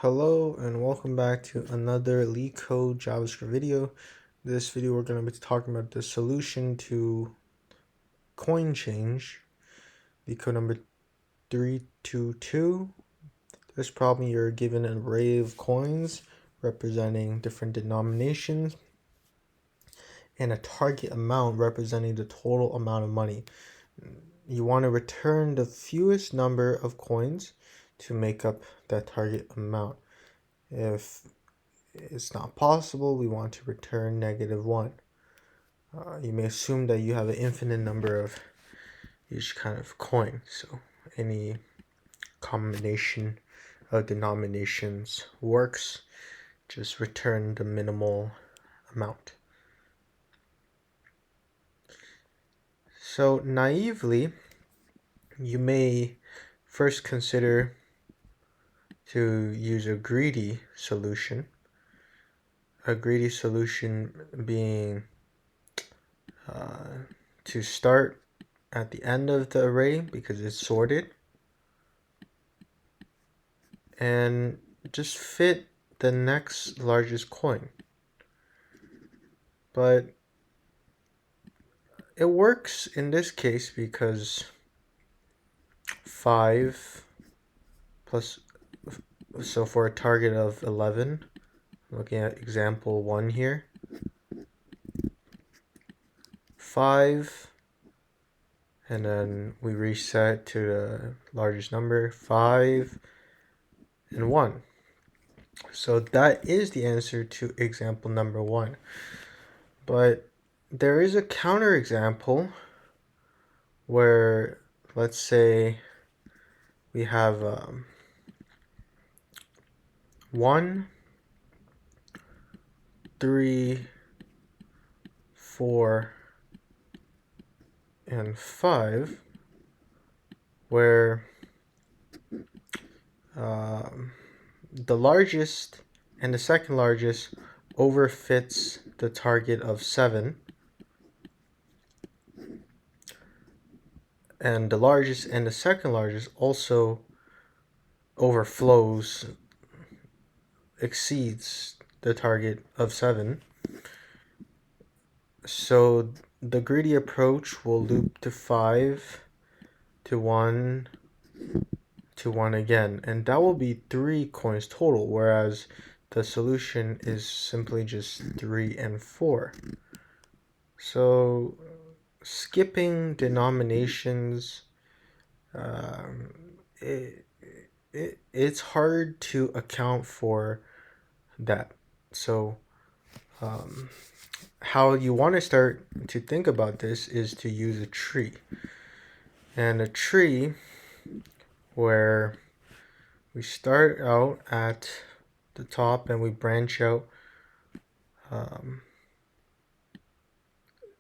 Hello and welcome back to another LeetCode JavaScript video. This video we're going to be talking about the solution to CoinChange, LeetCode number 322. This problem, you're given an array of coins representing different denominations and a target amount representing the total amount of money. You want to return the fewest number of coins to make up that target amount. If it's not possible, we want to return -1. You may assume that you have an infinite number of each kind of coin, so any combination of denominations works. Just return the minimal amount. So naively, you may first consider to use a greedy solution. A greedy solution being to start at the end of the array because it's sorted and just fit the next largest coin. But it works in this case because 5 plus, so for a target of 11, looking at example 1 here, 5, and then we reset to the largest number, 5 and 1. So that is the answer to example number 1. But there is a counterexample where, let's say, we have 1, 3, 4, and 5, where the largest and the second largest overfits the target of 7, and the largest and the second largest also exceeds the target of 7. So the greedy approach will loop to 5, to 1, to 1 again, and that will be 3 coins total, whereas the solution is simply just 3 and 4. So skipping denominations, it's hard to account for that. So how you want to start to think about this is to use a tree. And a tree where we start out at the top and we branch out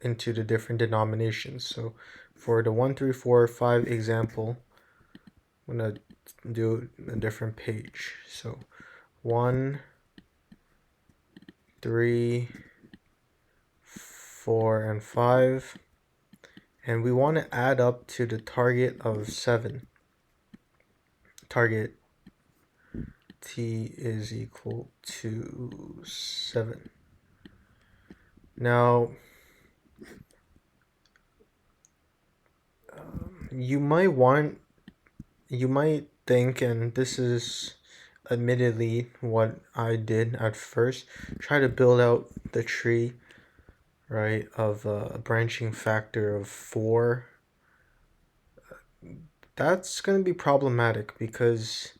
into the different denominations. So for the 1, 3, 4, 5 example, I'm going to do a different page. So 1, 3, 4, and 5. And we want to add up to the target of 7. Target t is equal to 7. Now, you might think, and this is admittedly what I did at first, try to build out the tree, right, of a branching factor of 4. That's going to be problematic because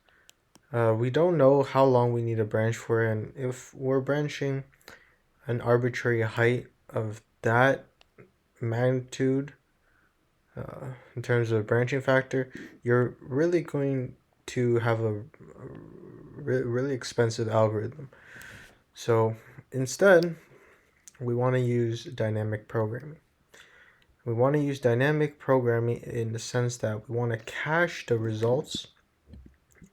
we don't know how long we need a branch for, and if we're branching an arbitrary height of that magnitude in terms of branching factor, you're really going to have a really expensive algorithm. So instead, we want to use dynamic programming. We want to use dynamic programming in the sense that we want to cache the results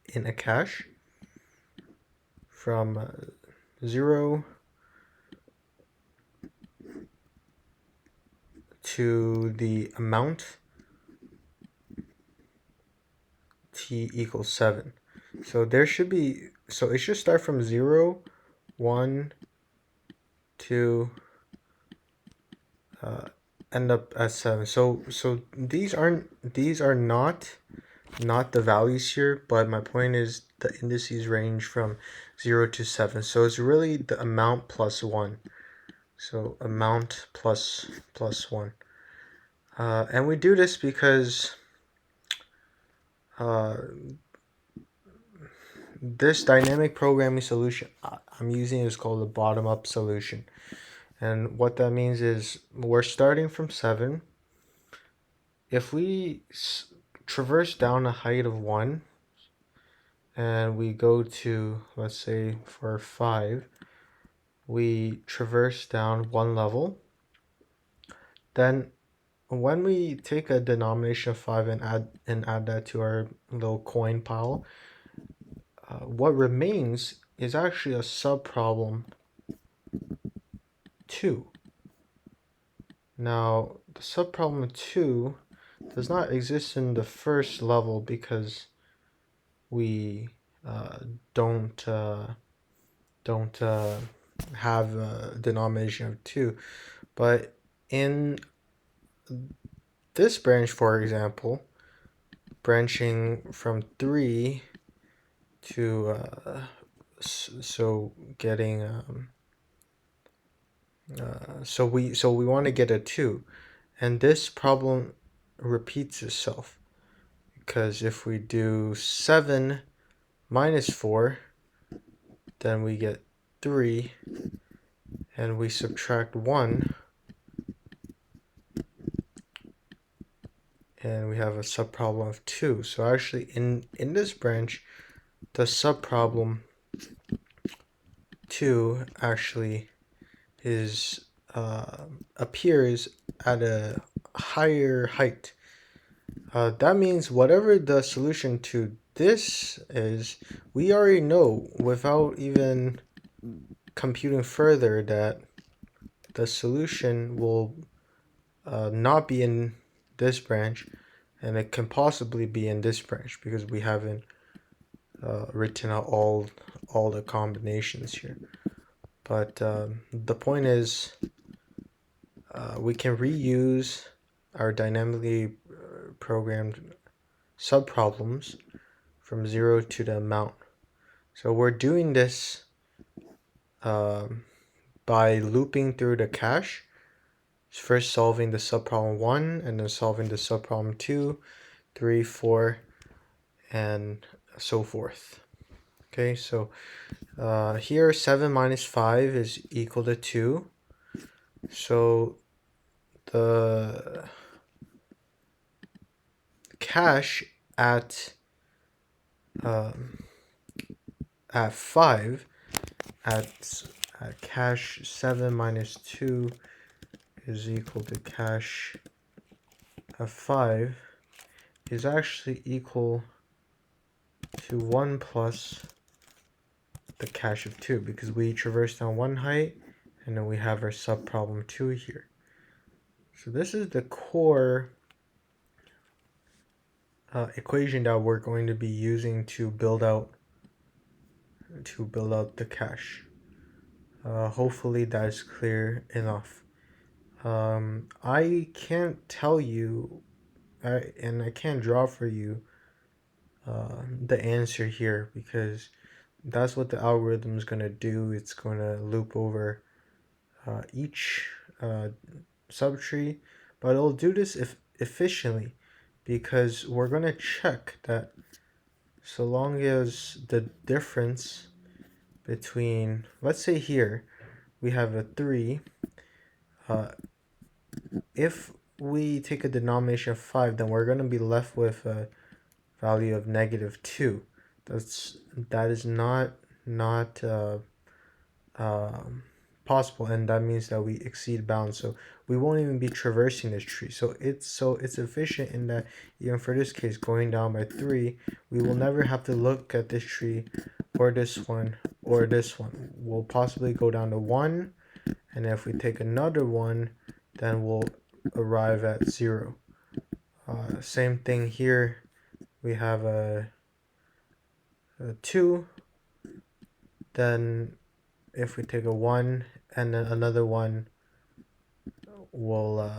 in a cache from 0 to the amount t equals 7. So there should be so it should start from 0, 1, 2, end up at 7. So these are not the values here, but my point is the indices range from 0 to 7. So it's really the amount plus 1. So amount plus 1. And we do this because this dynamic programming solution I'm using is called the bottom-up solution. And what that means is we're starting from 7. If we traverse down a height of 1 and we go to, let's say for 5, we traverse down 1 level, then when we take a denomination of 5 and add that to our little coin pile, what remains is actually a subproblem 2. Now, the subproblem 2 does not exist in the first level because we don't have a denomination of 2. But in this branch, for example, branching from 3 to so getting so we want to get a 2, and this problem repeats itself because if we do 7 minus 4, then we get 3, and we subtract 1, and we have a subproblem of 2. So actually in this branch, the subproblem 2 actually is appears at a higher height. That means whatever the solution to this is, we already know without even computing further that the solution will not be in this branch, and it can possibly be in this branch because we haven't written out all the combinations here. But the point is, we can reuse our dynamically programmed subproblems from 0 to the amount. So we're doing this by looping through the cache, first solving the subproblem 1 and then solving the subproblem 2, 3, 4, and so forth. Okay, so here 7 minus 5 is equal to 2. So the cache at 5 at cache 7 minus 2 is equal to cache of 5 is actually equal to 1 plus the cache of 2, because we traverse down 1 height and then we have our subproblem 2 here. So this is the core equation that we're going to be using to build out the cache. Hopefully that is clear enough. I can't tell you, and I can't draw for you the answer here, because that's what the algorithm is going to do. It's going to loop over each subtree, but it'll do this efficiently because we're going to check that so long as the difference between, let's say here we have a 3, if we take a denomination of 5, then we're going to be left with a value of negative 2. That is not possible, and that means that we exceed bounds, so we won't even be traversing this tree. So it's efficient in that even for this case, going down by 3, we will never have to look at this tree or this one or this one. We'll possibly go down to 1, and if we take another 1, then we'll arrive at 0. Same thing here, we have a 2, then if we take a 1 and then another 1, we'll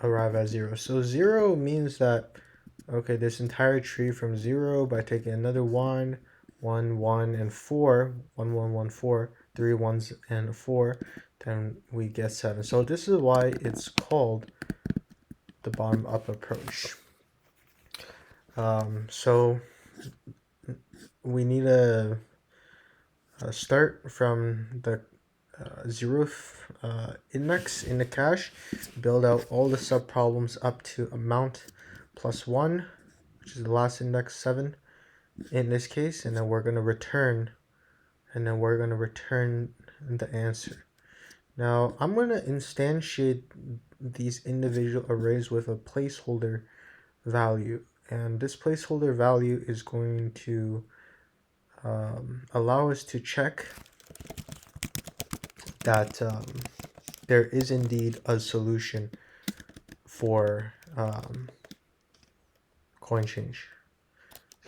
arrive at 0. So 0 means that, okay, this entire tree from 0 by taking another 1, 1, 1, and 4, 1, 1, 1, 4, 3 ones and 4, then we get 7. So this is why it's called the bottom-up approach. So we need to start from the 0th index in the cache, build out all the subproblems up to amount plus 1, which is the last index, 7 in this case, and then we're going to return the answer. Now I'm going to instantiate these individual arrays with a placeholder value, and this placeholder value is going to allow us to check that there is indeed a solution for coin change.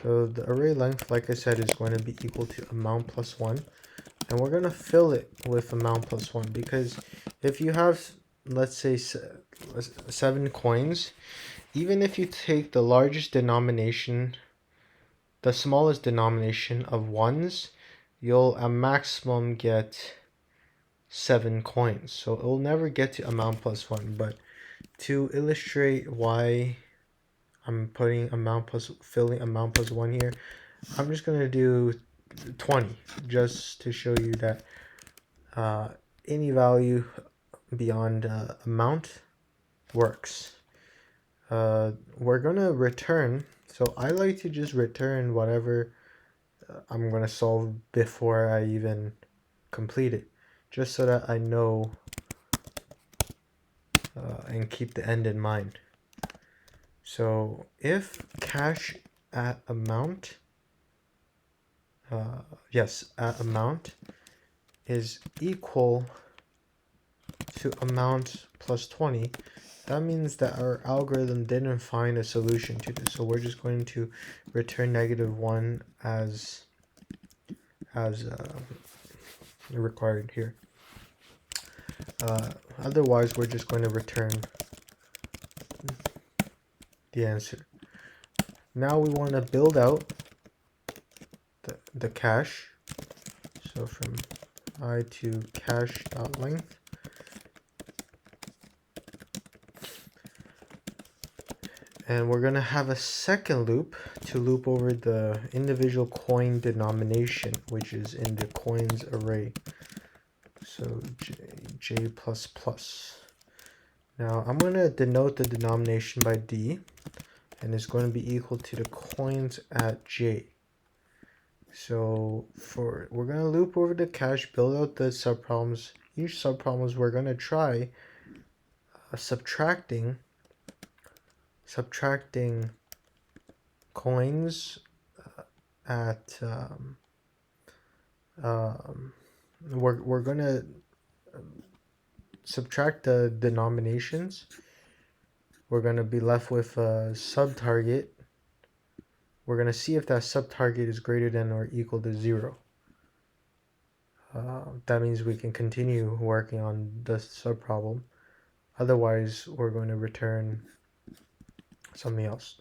So the array length, like I said, is going to be equal to amount plus 1, and we're going to fill it with amount plus 1, because if you have, let's say, 7 coins, even if you take the largest denomination, the smallest denomination of ones, you'll at maximum get 7 coins. So it will never get to amount plus 1. But to illustrate why I'm putting filling amount plus 1 here, I'm just going to do 20 just to show you that any value beyond amount works. We're going to return, so I like to just return whatever I'm going to solve before I even complete it, just so that I know and keep the end in mind. So if cache at amount, at amount is equal to amount plus 20, that means that our algorithm didn't find a solution to this. So we're just going to return -1 as required here. Otherwise, we're just going to return the answer. Now we want to build out the cache. So from I to cache.length. And we're going to have a second loop to loop over the individual coin denomination, which is in the coins array. So j++. Now I'm going to denote the denomination by d, and it's going to be equal to the coins at j. So we're going to loop over the cache, build out the subproblems. Each subproblems we're going to try subtracting coins at we're going to subtract the denominations. We're going to be left with a subtarget. We're going to see if that subtarget is greater than or equal to 0. That means we can continue working on the subproblem. Otherwise, we're going to return something else.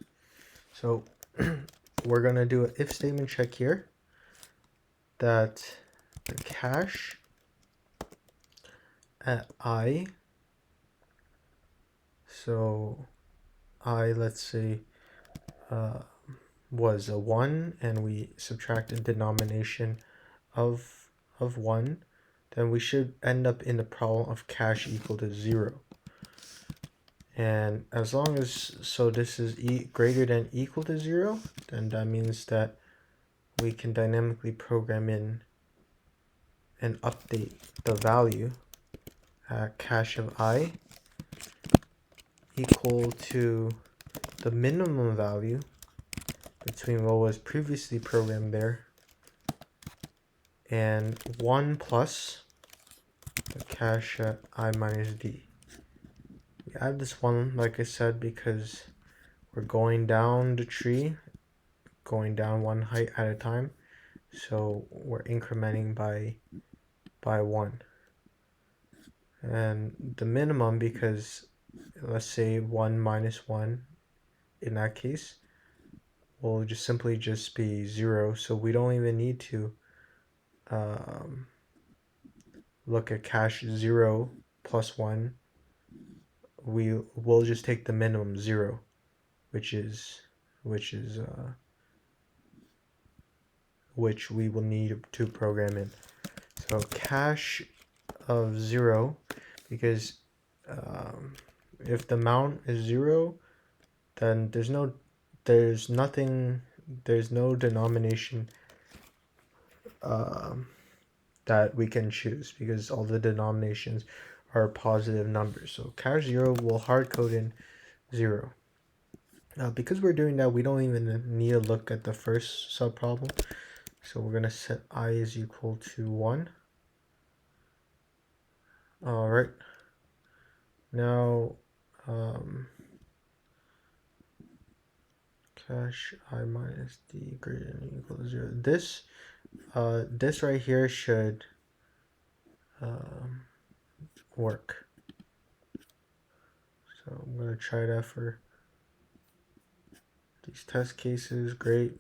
So we're going to do an if statement check here that the cache at I, so I, let's say, was a 1, and we subtracted denomination of 1, then we should end up in the problem of cache equal to 0. And as long as, so this is greater than equal to 0, then that means that we can dynamically program in and update the value at cache of I equal to the minimum value between what was previously programmed there and 1 plus the cache at I minus d. We add this 1, like I said, because we're going down the tree, going down one height at a time, So we're incrementing by 1. And the minimum, because let's say 1 minus 1 in that case will just simply just be 0. So we don't even need to um, look at cash 0 plus 1. We will just take the minimum 0, which we will need to program in. So cash of 0, because if the amount is 0, then there's no denomination that we can choose, because all the denominations are positive numbers. So cash 0 will hard code in 0. Because we're doing that, we don't even need to look at the first subproblem. So we're going to set I is equal to 1. All right. Now, cash I minus D greater than or equal to 0. This right here should work. So I'm going to try that for these test cases. Great.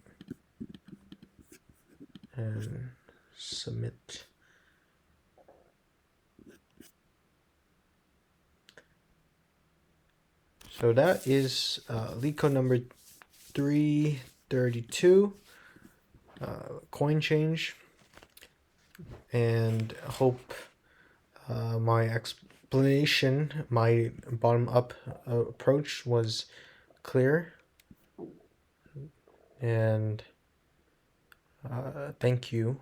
And submit. So that is LeetCode number 332, coin change. And hope my explanation, my bottom-up approach was clear. And thank you.